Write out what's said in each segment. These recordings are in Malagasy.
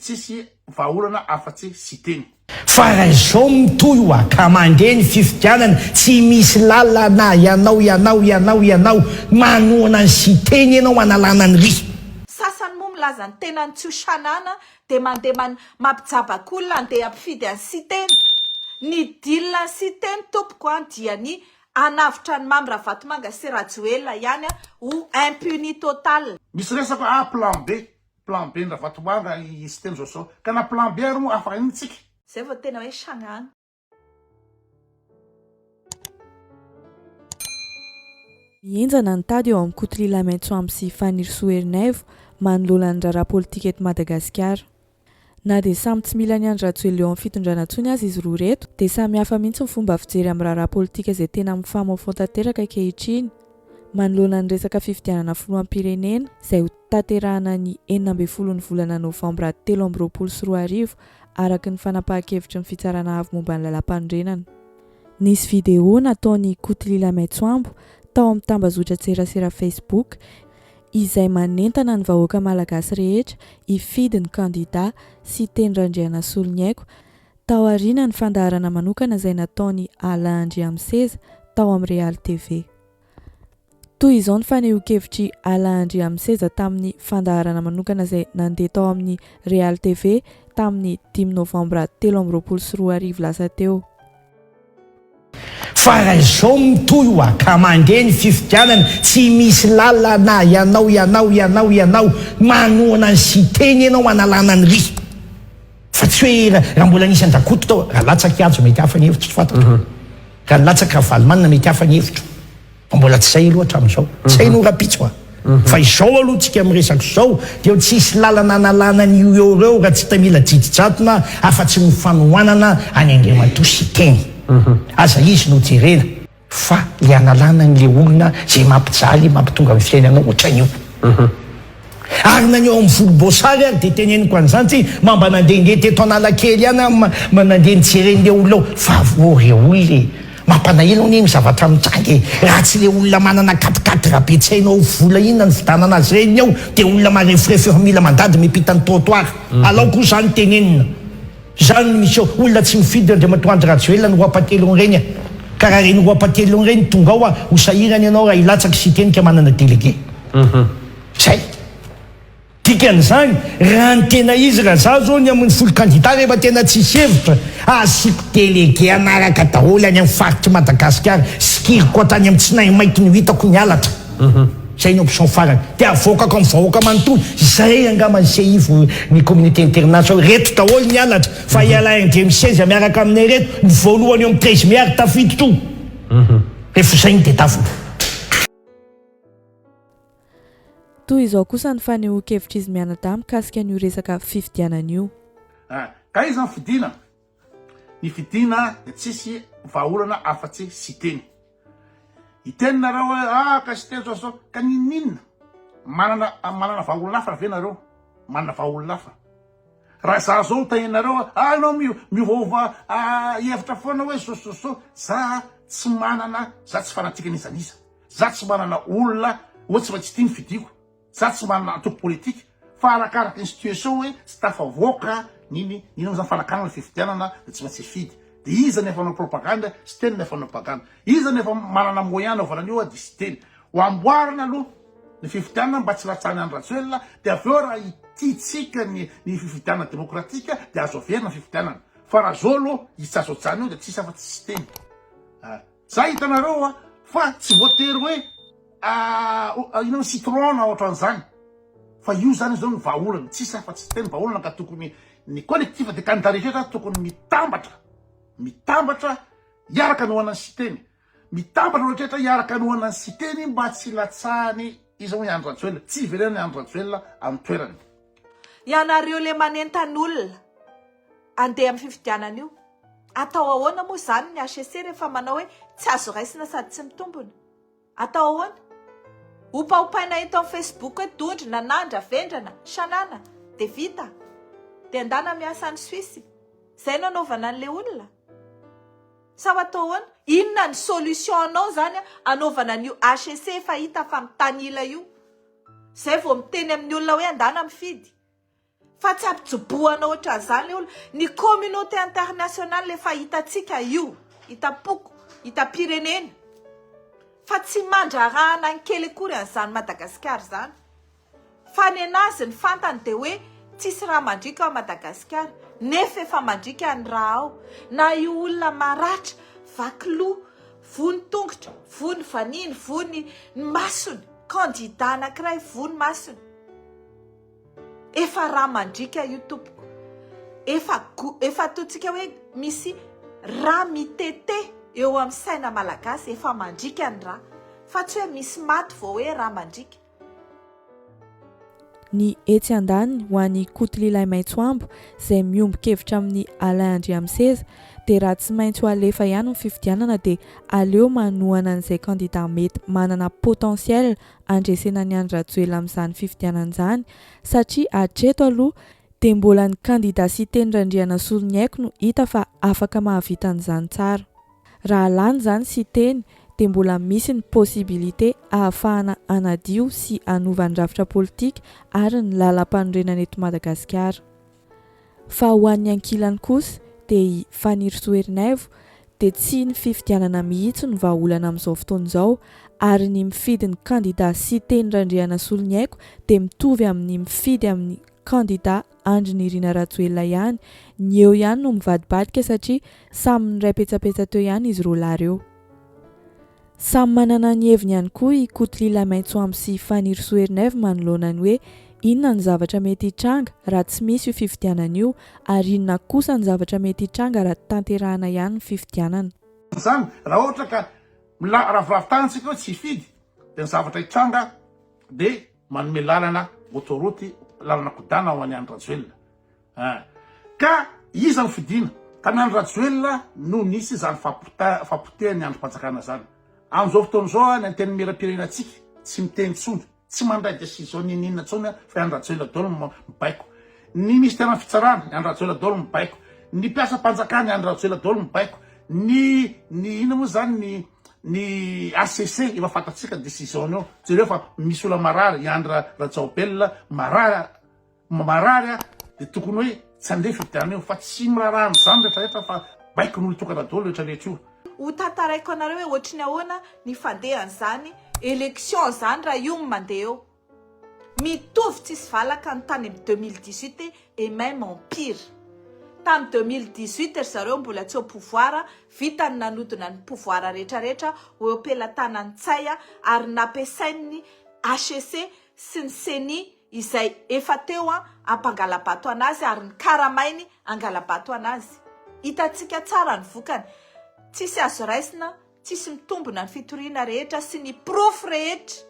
tsisy vaolana afa-tsy sy teny fa raha izao mitoy oa ka mandeha ny fifidianana tsy misy lalana ianao manoana ny sy teny ianao analana ny ry sasany moa milaza ny tenany tsy ho sanana dia mandeha mampijabakolona andeha ampifidy any sy teny ny dilina ny sy teny tompoko any dia ny anavitra ny mamy Ravatomanga sy Rajoelina ihany ho impuni total. misy resaka plan B ny Ravatomanga sy teny zao ka na plan B ary moa afaka initsika zay vao tena hoe sagnana. Mienjana ny tady eo amin'ny Kotlila Maitsoamby sy Faniry Soerinaivo manoloana ny raharaha politika eto Madagasikara. Na dia samy tsy mila ny Andry Rajoelina eo amin'ny fitondrana ntsony azy izy roa reto, dia samy hafa mihitsy ny fomba fijery amin'ny raharaha politika izay tena mifamaofao tanteraka ankehitriny. Manoloana ny resaka fifidianana filoham-pirenena izay ho tanterahana ny 12 ny volana Novambra 2024 araka ny fanapahan-kevitry ny fitsarana avy momba ny lalam-pandrenana. Nisy vidéo nataon'ny Kotlila Maitsoambo tao amin'ny tambazotra tserasera Facebook izay manentana ny vahoaka malagasy rehetra hifidy ny kandida sy teny Randriana Solonyaiko tao aoriana ny fandaharana manokana izay nataony Alain Andriamseza tao amin'ny Real TV. Toy izao ny fanehoan-kevitry Alain Andriamseza tamin'ny fandaharana manokana izay nandeha tao amin'ny Real TV tamin'ny 10 Novambra 2024 lasa teo. fa raha izao mitoy oa ka mandeha ny fifidianana tsy misy lalana ianao manoana ny sy teny ianao analana ny ry fa tsy hoe raha mbola nisy an-dakoto tao raha latsaka ajo mety hafa ny hevitro fatako raha latsaka valmanina mety hafa ny hevitro mbola tsy zay loatra amin'izao tsy hay no rapitso a fa izao aloha tsika miresaka izao dia tsisy lalana analana ny eo reo raha tsy tamila jidijatona afa-tsy mifanohanana any Andriamatoa sy teny aza izy no jerena fa le analana n'le olona zay mampijaly mampitonga amin'ny fiainanao ohatran'io ary naneo amin'ny volomboasary ary dia teneniko an'izany tsy mamba nandehandeha teto Analakely ihany manandeha nijeren'le olona fa vory olona mampanahelo ny zavatra mitsangy raha tsy le olona manana 4-4 rabetsainao vola inona ny vidanana azy reny ao dia olona marefirefy efa mila mandady mipita ny trottoir alao koa zany tenenina zany misy olona tsy mifidy Andriamatoa Andry Rajoelina ny roapatelony reny ka raha reny roapatelony reny tonga ao ho sahirany ianao raha ilatsaky sy teny ka manana délégué zay dikan'izany raha ny tena izy raha za zao ny amin'ny folo kandida rehefa tena tsisy hevitra asiko délégué anaraka daholo any amin'ny faritry Madagasikara sikiriko atany amin'ny tsinay maiky ny hitako ny alatra zay ny option farany dia avokako amin'ny vahoaka manontolo zay angamba ny CIV ny communauté internationale reto daholo ny alatra fa Alain Andriamseza miaraka aminay reto ny voalohany eo amin'ny 13 milliards tafity to rehefa zay ny dedavina. Toy izao kosa ny fanehoan-kevitra izy mianadahy mikasika an'io resaka fifidianan'io. ka izy ny fidina dia tsisy vahaolana afa-tsy sy teny itenareo hoe ka sy teny zao ka ninina manana vahaolana hafa ve nareo manana vahaolana hafa raha za zao tainareo anao miova hevitra foana hoe so za tsy manana za tsy fanatika nizaniza za tsy manana olona ohatsy fa tsy tia ny fidiko za tsy manana antoko politika fa arakaraka ny situation hoe tsy tafavoaka niny zany fanakanana fifidianana dia tsy maintsy fidy dia izy nefa manao propaganda sy teny nefa manao propaganda izy nefa manana moyen anaovana io dia sy teny ho amboarina aloha ny fifidianana mba tsy latsahany Andry Rajoelina dia avy eo raha ititsika ny fifidianana demokratika dia azo averina fifidianana fa raha zao aloha itsy azo ajany io dia tsisy afa-tsy sy teny za hitanareo fa tsy voatery hoe inona citron ohatran'izany fa io zany zao ny vahaolana tsisy afa-tsy teny vahaolana ka tokony ny collectif de candidat rehetra tokony mitambatra hiaraka ny hoanany sy teny mitambatra rehetra hiaraka ny hoanany sy teny mba tsy latsahany izy hoe Andry Rajoelina tsy iverena Andry Rajoelina amin'ny toerany. Ianareo le manentan'olona andeha amin'ny fifidianana io atao ahoana moa zany ny HCC rehefa manao hoe tsy azo raisina sady tsy mitombona atao ahoana opaopaina eto amin'ny Facebook hoe dondrina nandra vendrana sanana dia vita dia andana miasa ny Suisse zay nanaovana an'le olona sa atao ahoana inona ny solution anao zany anaovana an'io HCC efa hita fa mitanila io zay vao miteny amin'ny olona hoe andana mifidy fa tsy ampijoboana ohatran'izany olo. Ny communauté internationale efa hitatsika io, hitapoko, hitam-pirenena, fa tsy mandrarahana ny kely akory an'izany Madagasikara zany. Fa ny anazy ny fantany dia hoe tsisy raha mandrika ao Madagasikara, nefa efa mandrika ny raha ao. Na io olona maratra, vakiloha, vony tongotra, vony vaniny, vony masony, kandida anankiray, vony masony. Efa raha mandrika io tompoko. Efa ataontsika hoe misy raha mitete eo amin'ny saina malagasy, efa mandrika ny raha. Fa tsy hoe misy maty vao hoe raha mandrika. Ny etsy andaniny ho an'ny Kotlilay Maitsoambo izay miombon-kevitra amin'ny Alain Andriamseza dia raha tsy maintsy ho alefa ihany ny fifidianana dia aleo manohana an'izay kandida mety manana potentiel andresena ny Andry Rajoelina amin'izany fifidianana izany, satria hatreto aloha dia mbola ny kandida Siteny Randrianasolo Nyaiko no hita fa afaka mahavita an'izany tsara. Raha lany izany Siteny dia mbola misy ny posibilité ahafahana anadio sy anova ny rafitra politika ary ny lalam-panorenana eto Madagasikara. Fa ho an'ny ankilany kosa dia i Faniry Soerinaivo dia tsy ny fifidianana mihitsy no vahaolana amin'izao fotoana izao, ary ny mifidy ny kandida Siteny Randrianasolo Nyaiko dia mitovy amin'ny mifidy amin'ny kandida Andry Nirina Rajoelina ihany. Ny eo ihany no mivadibadika satria samy ny ray petsapetsa teo ihany izy roa lahy ireo. Samy manana ny heviny ihany koa i Kotlilay Maitsoambo sy Faniry Soerinaivo manoloana ny hoe inona ny zavatra mety hitranga raha tsy misy io fifidianana io, ary inona kosa ny zavatra mety hitranga raha tanterahana ihany ny fifidianana. Zany raha ohatra ka rahaviravitantsika hoe tsy hifidy dia ny zavatra hitranga dia manome lalana autoroute, lalana kodana ho an'ny Andry Rajoelina. Ka iza ny fidiana ka ny Andry Rajoelina no nisy zany fampotehany Andry Mpanjakana zany. Amin'izao fotoana izao ny anteny miram-pirenenantsika tsy miteny tsony, tsy mandray décision ninina tsony fa Andry Rajoelina daholo mibaiko. Ny ministère ny fitsarana Andry Rajoelina daholo mibaiko. Ny mpiasa-mpanjakana Andry Rajoelina daholo mibaiko. Ny ina moa zany ny ACC efa fantatsika décision io. Jereo fa misy olona marary i Andry Rajoelina marary dia tokony hoe tsy andeha fifidianana io, fa tsy mirarahana izany rehetrarehetra fa baiko n'olo tokana daholo rehetrarehetra io. Ho tantaraiko anareo hoe ohatry ny ahoana ny fandehan'izany élection zany raha io mandeha eo. Mitovy tsisy valaka ny tany amin'ny 2018 et même en pire. Tamin'ny 2018 ry zareo mbola tsy au pouvoir, vita ny nanodina ny pouvoir rehetrarehetra ho ampelantanany tsaya ary nampiasainy HCC sy ny CENI izay efa teo ampangalabato anazy ary ny karamainy angalabato anazy. Hitantsika tsara ny vokany. Tsisy azo raisina, tsisy mitombona ny fitoriana rehetra sy ny proof rehetra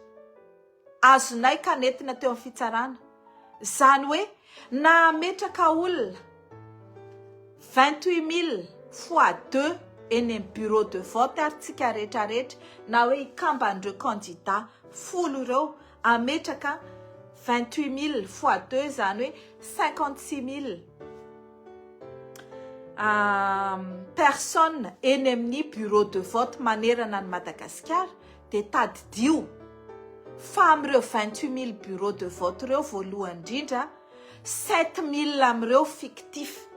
azonay ka nentina teo amin'ny fitsarana. Zany hoe nametraka olona 28 000 fois 2 eny amin'ny bureau de vote ary tsika rehetrarehetra na hoe ikamban'ireo candidat folo ireo ametraka 28 000 fois 2 zany hoe 56 000 personne eny amin'ny bureau de vote manerana ny Madagasikara dia tadidio fa amin'ireo 28 000 bureau de vote ireo voalohany indrindra 7 000 amin'ireo fictif,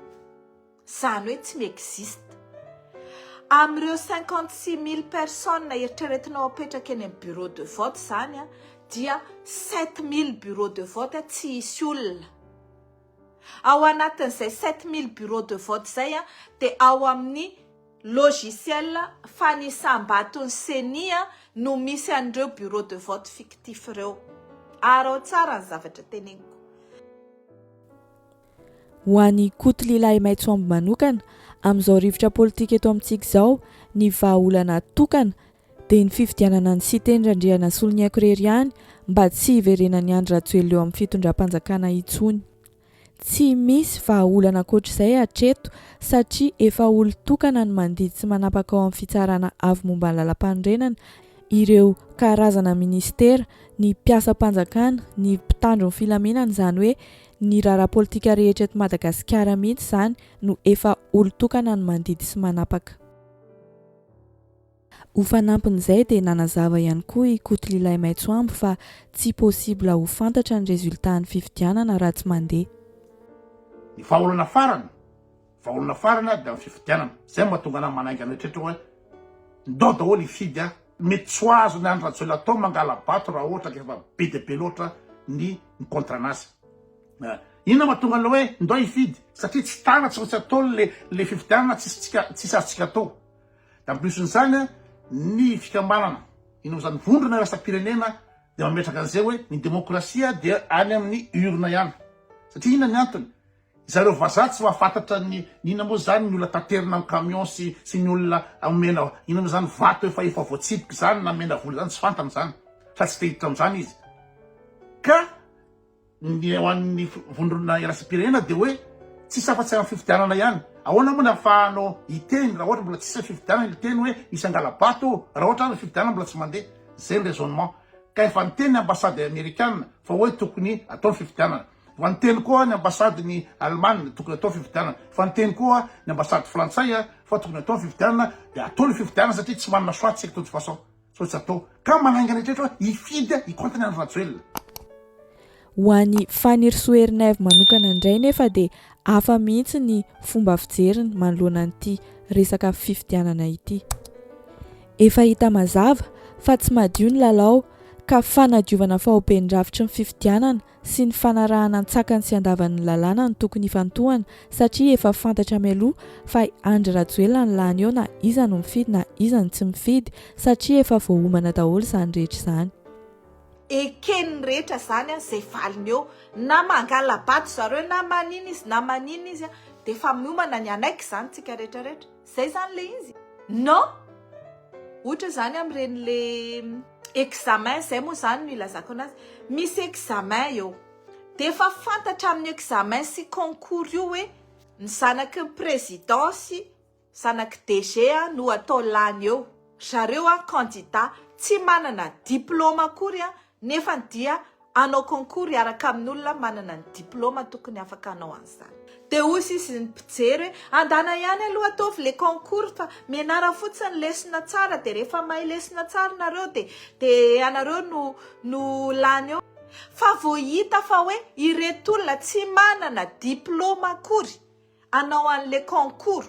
zany hoe tsy miexiste. Amin'ireo 56 000 personne eritreretinao apetraka eny amin'ny bureau de vote zany dia 7 000 bureau de vote tsy hisy olona. Ao anatin'izay 7 000 bureau de vote zay dia ao amin'ny logiciel fanisam-batony CENI no misy an'ireo bureau de vote fictif ireo. Arao tsara ny zavatra teneniko. Ho an'ny Kotlilay Maitsoambo manokana amin'izao rivotra politika eto amintsika izao, ny vahaolana tokana dia ny fifidianana ny Siteny Randrianasolo Nyaiko irery ihany mba tsy hiverenany Andry Rajoelina eo amin'ny fitondram-panjakana intsony. Tsy misy vahaolana ankoatr'izay hatreto satria efa olo-tokana ny mandidy sy manapaka ao amin'ny fitsarana avy momba ny lalam-panorenana, ireo karazana ministera, ny mpiasa-mpanjakana, ny mpitandro ny filamenana, izany hoe ny raharaha politika rehetra eto Madagasikara mihitsy zany no efa olo-tokana ny mandidy sy manapaka. Ho fanampin'izay dia nanazava ihany koa i Kotlilay Maitsoambo fa tsy possible ho fantatra ny résultat ny fifidianana raha tsy mandeha. ny vahaolana farana dia amin'ny fifidianana. Zay mahatonga anahy manaiky any rehetrretra hoe ndao daholo hifidy a, mety tsy ho azo ny Andry Rajoelina atao mangala bato raha ohatra ka efa be dia be loatra ny contre anazy. Inona mahatonga an'ilay hoe ndao hifidy? Satria tsy tana tsy maintsy atao le fifidianana tsisy azontsika atao. Da ampirison'izany ny fikambanana ino zany vondrona iraisam-pirenena dia mametraka an'izay hoe ny demokrasia dia any amin'ny urne ihany. Satria inona ny antony? Zareo vazaha tsy mahafantatra ny inona moa zany ny olona taterina amin'ny camion sy ny olona amena inona zany vato efa voatsipiky zany na mena vola zany tsy fantany zany fa tsy tehitra am'izany izy. Ka ny ho an'ny vondrona iraisam-pirenena dia hoe tsisy afa-tsy amin'ny fifidianana ihany. Ahoana moa ny ahafahanao hiteny raha ohatra mbola tsisy fifidianana hiteny hoe isy angala-bato raha ohatra ny fifidianana mbola tsy mandeha. Zay ny raisonnement. Ka efa niteny ny ambasady amerikana fa hoe tokony atao ny fifidianana. Fa niteny koa ny ambasady ny Alemana tokony atao ny fifidianana. Fa niteny koa ny ambasady frantsay fa tokony atao ny fifidianana dia atao ny fifidianana satria tsy manana choix tsika de toute façon. So tsy atao. Ka manainga rehetrretra hoe hifidy hikontany Andry Rajoelina. Ho an'ny Fanny Soerinève manokana indray nefa dia hafa mihitsy ny fomba fijeriny manoloana an'ity resaka fifidianana ity. Efa hita mazava fa tsy madio ny lalao ka fanadiovana fahoben-drafitry ny fifidianana sy ny fanarahana an-tsakany sy andavan'ny lalàna no tokony hifantohana satria efa fantatra mialoha fa Andry Rajoelina ny lany eo na iza no mifidy na iza no tsy mifidy satria efa voahomana daholo izany rehetra izany. Ekeny rehetra zany zay valiny eo na mangala bato zareo na manina izy dia efa miomana ny anaiky zany tsika rehetrarehetra. Zay zany le izy. Non, ohatra zany amin'ireny le examen zay moa zany no ilazako anazy. Misy examen eo dia efa fantatra amin'ny examen sy concours io hoe ny zanaky ny président sy zanaky DG no atao lany eo. Zareo candidat tsy manana diplôma akory nefa dia anao concours araka amin'olona manana ny diplôma tokony afaka anao an'izany. Dia osy izy ny mpijery hoe andana ihany aloha ataovy le concours fa mianara fotsiny lesona tsara dia rehefa mahay lesona tsara nareo dia anareo no lany eo. Fa voahita fa hoe ireto olona tsy manana diplôma akory anao an'le concours.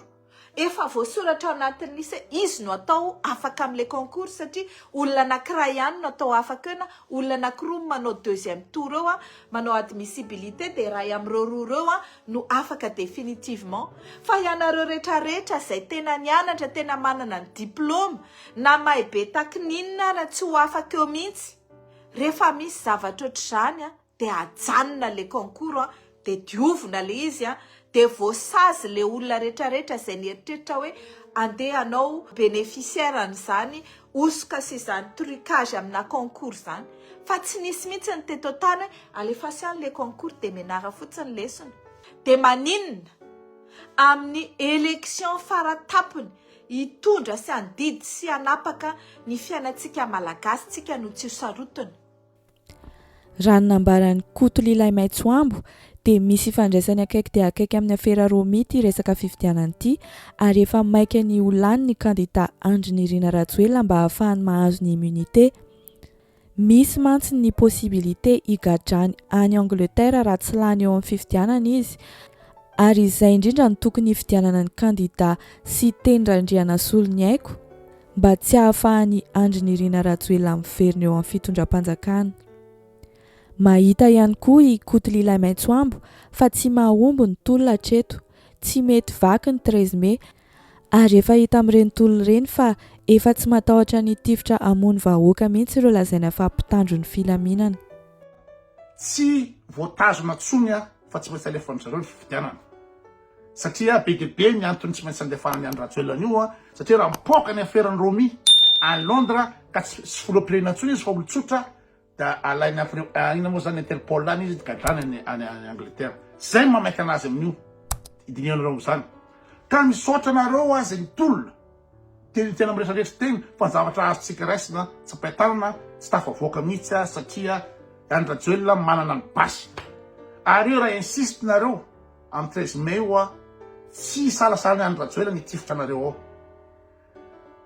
Efa voasoratra ao anatin'ny lise izy no atao afaka amin'le concours satria olona anankiray ihany no atao afaka eo na olona anankiroa manao deuxième tour eo manao admissibilité dia iray amin'ireo roa ireo no afaka définitivement. Fa ianareo rehetrarehetra izay tena nianatra tena manana ny diplôma na mahay be takininina na tsy ho afaka eo mihitsy. Rehefa misy zavatra ohatr'izany dia ajanona le concours dia diovina le izy dia voasazy le olona rehetrarehetra izay nieritreritra hoe andeha anao bénéficiaire an'izany osoka sy izany trucage amina concours zany. Fa tsy nisy mihitsy ny teto tany hoe alefatsy any le concours dia menara fotsiny lesona. Dia maninona amin'ny élection faratapony hitondra sy handidy sy hanapaka ny fiainantsika malagasy tsika no tsy sarotiny. Raha ny nambaran'ny Kotolilay Maitsoambo dia misy ifandraisany akaiky dia akaiky amin'ny afera romity resaka fifidianana ity ary efa maika ny olany ny kandida Andry Nirina Rajoelina mba ahafahany mahazo ny immunité. Misy mantsy ny possibilité higadrany any Angleterre raha tsy lany eo amin'ny fifidianana izy ary izay indrindra no tokony hifidianana ny kandida sy Tendrandriana Solonyaiko mba tsy ahafahany Andry Nirina Rajoelina miverina eo amin'ny fitondram-panjakana. Mahita ihany koa i Kotolilay Maitsoambo fa tsy mahomby ny tolona hatreto, tsy mety vaky ny 13 May ary efa hita amin'ireny tolona ireny fa efa tsy matahotra ny tifitra hamono vahoaka mihitsy ireo lazaina fa mpitandro ny filaminana. Tsy voatazona tsony fa tsy maintsy alefa amin'izareo ny fifidianana. Satria be dia be ny antony tsy maintsy andefana ny Andry Rajoelina io satria raha mipoaka ny aferan'ny Romy any Londres ka tsy filoham-pirenena intsony izy fa olon-tsotra da alainy ina moa zany Interpol any izy gadrany any Angleterre. Zay mamaika anazy amin'io idinianareo zany. Ka misaotra nareo zay ny tolona tena miresaretra teny fa ny zavatra azontsika raisina tsy ampahitanana tsy tafavoaka mihitsy satria Andry Rajoelina manana ny basy. Ary io raha insiste nareo amin'ny 13 May tsy salasala ny Andry Rajoelina ny tifitra nareo ao.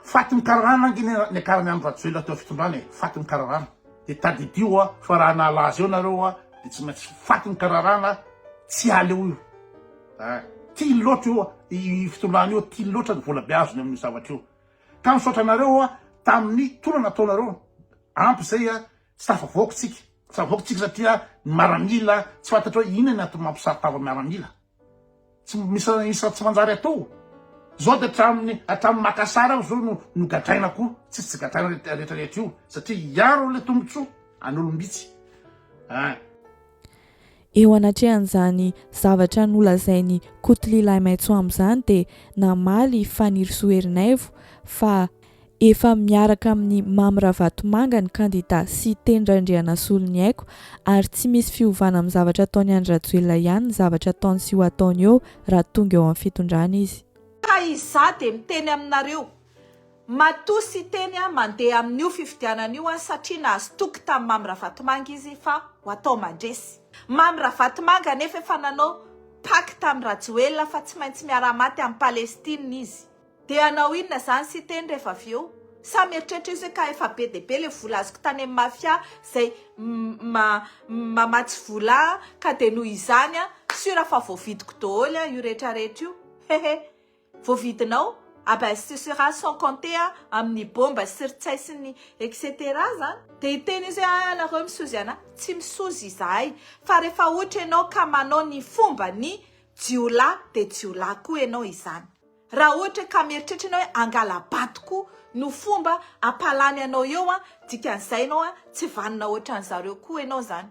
Faty mikararana ny akarany Andry Rajoelina teo fitondrany faty mikararana. Dia tadidio fa raha nahala azy eo nareo dia tsy maintsy faty mikararana tsy haly eo io. tia loatra io i fitolana io tia loatra ny vola beazony amin'ny zavatra io ka misaotra anareo tamin'ny tola nataonareo ampy zay tsy tafavoakotsika tsavoakotsika satria ny maramila tsy fantatra hoe inona ny atao mampisaritava maramila tsy misy tsy manjary atao zao de hatramin'ny makasara aho zao no gadraina koa tsy gadraina rehetrarehetra io satria iaro le tombotsoa an'olombitsy eo anatrehan'izany zavatra nolazainy Kotlila Maitsoambo zany dia namaly Faniry Soerinaivo fa efa miaraka amin'ny Mamy Ravatomanga ny kandida sy Tendrandrianasolo ny aiko ary tsy misy fiovana amin'ny zavatra ataony Andry Rajoelina ihany ny zavatra ataony sy ho ataony eo raha tonga eo amin'ny fitondrana izy. Ka iza dia miteny aminareo matoa sy teny mandeha amin'io fifidianan'io satria nahazo toky tamin'ny Mamy Ravatomanga izy fa ho atao mandresy. Mamy Ravatomanga nefa efa nanao pacte amin'ny Rajoelina fa tsy maintsy miara-maty amin'ny Palestina izy. Dia anao inona zany sy teny rehefa avy eo? Samy eritreritra izy ka efa be dia be le vola azoko tany amin'ny mafia izay mamatsy vola ka dia noho izany sura fa voavidiko daholo io rehetrarehetra io. Hehe, voavidinao ce sera sans compter amin'ny bomba siritsay sy ny etc zany. Dia iteny izy nareo misozy ana tsy misozy izahay fa rehefa ohatra ianao ka manao ny fomba ny jiolahy dia jiolahy koa ianao izany. Raha ohatra ka mieritreritra ianao hoe angala batoko no fomba apalany anao eo dikan'izay ianao tsy vanina ohatra an'zareo koa ianao zany.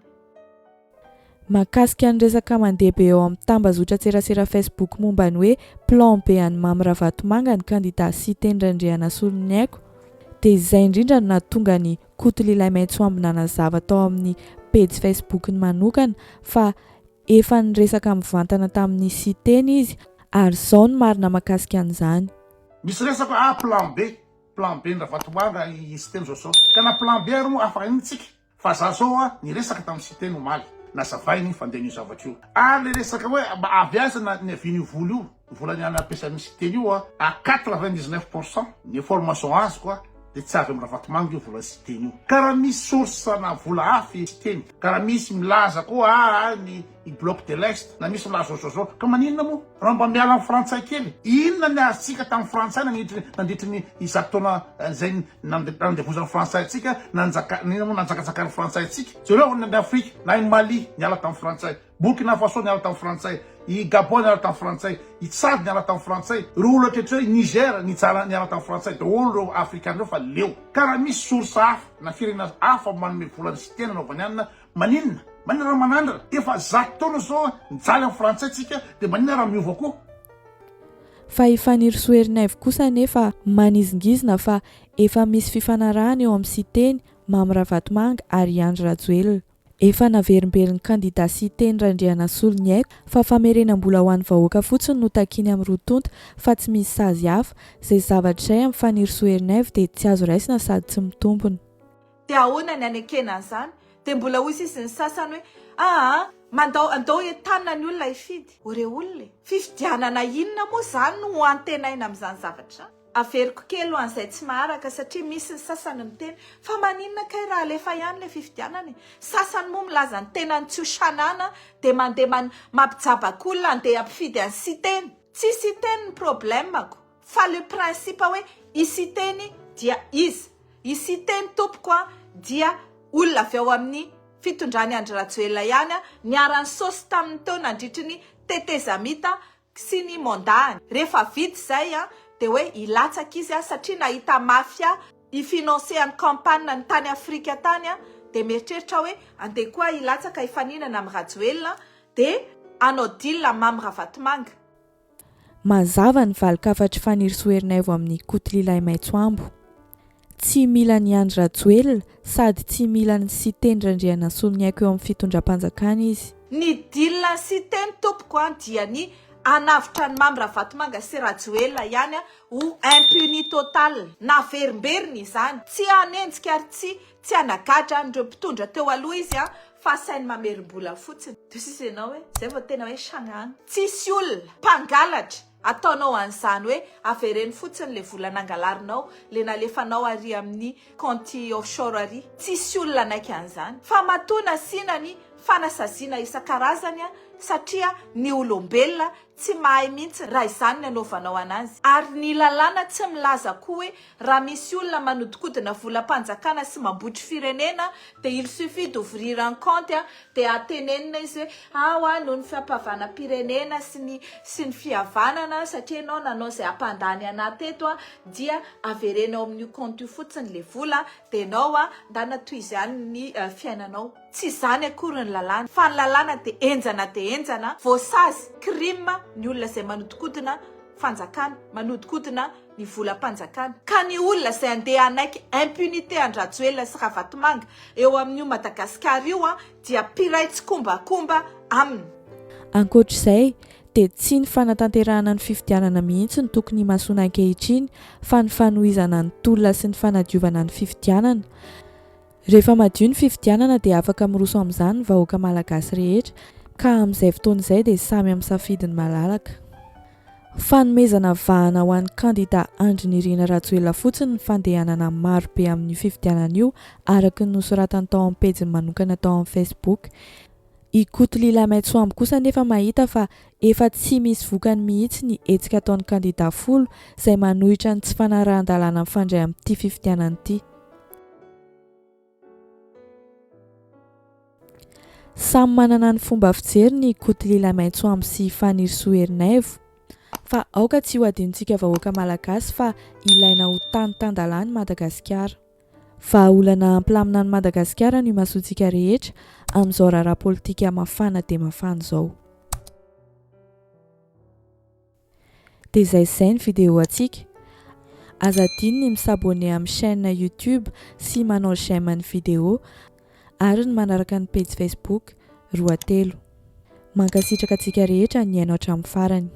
Mahakasika ny resaka mandeha be eo amin'ny tambazotra tserasera Facebook momba ny hoe plan B an'ny Mamy Ravatomanga ny kandida sy Tendrandrianasolo ny aiko dia izay indrindra no nahatonga ny Kotlila Maitsoambo nanazava tao amin'ny page Facebook ny manokana fa efa niresaka mivantana tamin'ny siteny izy ary zao no marina mahakasika an'izany. Misy resaka plan B ny Ravatomanga siteny zao ka na plan B ary moa afaka intsika fa za zao ny resaka tamin'ny siteny omaly nazavainy fandehan'io zavatra io le resaka hoe avy aza ny avian'io vola io volany any ampiasan'ny siteny io à 99% ny information azoko dia tsy avy amin'ny Ravatomanga io vola siteny io ka raha misy source na vola hafa siteny ka raha misy milaza koa ny bloc de l'Est na misy milaza zao ka maninona moa raha mba miala amin'ny frantsay kely inona ny azontsika tamin'ny frantsay nandritry ny izato-taona zay nandevozan'ny frantsay atsika nanjakazakany frantsay atsika zareo ny Afrika na i Mali niala tamin'ny frantsay, Burkina Faso niala tamin'ny frantsay, i Gabon niala tamin'ny frantsay, i Tsad niala tamin'ny frantsay, reo olo atretra hoe Niger niala tamin'ny frantsay dia olo reo afrikanreo fa leo ka raha misy source hafa na firenena hafa manome volany siteny anaovany anina maninona raha manandra efa 100 taona zao nijaly amin'ny frantsay tsika dia maninona raha miova koa. Fa i Faniry Soerinaivo kosa nefa manizingizina fa efa misy fifanarahana eo amin'ny siteny Mamy Ravatomanga ary Andry Rajoelina. Efa naverimberiny kandida sy Tendrandrianasolo ny aiko fa famerenam-bola ho an'ny vahoaka fotsiny no takiny amin'ny rotonta fa tsy misy sazy hafa izay zavatra izay amin'ny Faniry Soerinaivo dia tsy azo raisina sady tsy mitombona. Dia ahoana ny anekena zany dia mbola hoy izy ny sasany hoe andao entanina ny olona ifidy ore olona fifidianana inona moa zany no antenaina amin'izany zavatra. Averiko kely ho an'izay tsy maharaka satria misy ny sasany miteny fa maninona kay raha alefa ihany le fifidianana sasany moa milaza ny tenany tsy ho sanana dia mandeha mampijabaka olona andeha ampifidy any siteny tsy siteny ny problemako fa le principe hoe isiteny dia izy siteny tompoko dia olona avy ao amin'ny fitondrany Andry Rajoelina ihany niarany sosy tamin'ny teo nandritry ny tetezamita sy ny mondahany rehefa vita zay dia hoe ilatsaka izy satria nahita mafia ifinanseany campagne ny tany Afrika tany dia mieritreritra hoe andeha koa ilatsaka ifaninana amin'ny Rajoelina dia anao deal Mamy Ravatomanga. Mazava ny valikafatry Faniry Soerinaivo amin'ny Kotlila Maitsoambo. Tsy mila ny Andry Rajoelina sady tsy mila ny sy Tendrandrianasolo ny aiko eo amin'ny fitondram-panjakana izy. Ny deal siteny tompoko dia ny anavitra ny Mamy Ravatomanga sy Rajoelina ihany ho impuni total naverimberiny izany tsy anenjika ary tsy anagadra nireo mpitondra teo aloha izy fa sainy mamerim-bola fotsiny. Tosisy ianao hoe zay vao tena hoe sanagna tsisy olona mpangalatra ataonao an'izany hoe avereny fotsiny le vola nangalarinao le nalefanao ary amin'ny compte offshore ary tsisy olona naiky an'izany fa matona sinany fanasaziana isan-karazany satria ny olombelona tsy mahay mihitsy raha izany ny anaovanao anazy. Ary ny lalàna tsy milaza koa hoe raha misy olona manodikodina volam-panjakana sy mambotry firenena dia il suffit d'ouvrir un compte dia atenenina izy hoe noho ny fiampavanam-pirenena sy ny fihavanana satria ianao nanao izay hampandany anahy teto dia averenao amin'io compte io fotsiny le vola dia ianao ndana toy izany ny fiainanao. Tsy izany akory ny lalàna fa ny lalàna dia enjana voasazy crime ny olona izay manodikodina fanjakana, manodikodina ny volam-panjakana. Ka ny olona izay andeha anaiky impunité Andrajoelina sy Ravatomanga eo amin'io Madagasikara io dia piraitsy kombakomba aminy. Ankoatr'izay dia tsy ny fanatanterahana ny fifidianana mihitsy ny tokony mahasoana ankehitriny fa ny fanohizana ny tolona sy ny fanadiovana ny fifidianana. Rehefa madio ny fifidianana dia afaka miroso amin'izany ny vahoaka malagasy rehetra ka amin'izay fotoana izay dia samy amin'ny safidiny malalaka. Fanomezana vahana ho an'ny kandida Andry Nirina Rajoelina fotsiny ny fandehanana maro be amin'ny fifidianana io araka ny nosoratany tao amin'ny pejiny manokana tao amin'ny Facebook. I Kotlila Maitsoambo kosa nefa mahita fa efa tsy misy vokany mihitsy ny hetsika ataon'ny kandida folo izay manohitra ny tsy fanarahan-dalàna mifandray amin'ity fifidianana ity. Samy manana ny fomba fijery ny Kotlila Maitsoambo sy Faniry Soerinaivo fa aoka tsy ho adinontsika vahoaka malagasy fa ilaina ho tany-tan-dalàna Madagasikara. Vahaolana ampilamina ny Madagasikara no imasoantsika rehetra amin'izao raharaha politika mafana dia mafana izao. Dia izay ny vidéo antsika. Aza adino ny misabone amin'ny chaîne YouTube sy manao j'aime ny vidéo ary ny manaraka ny page Facebook Roatelo. Mankasitraka antsika rehetra ny hainao hatramin'ny farany.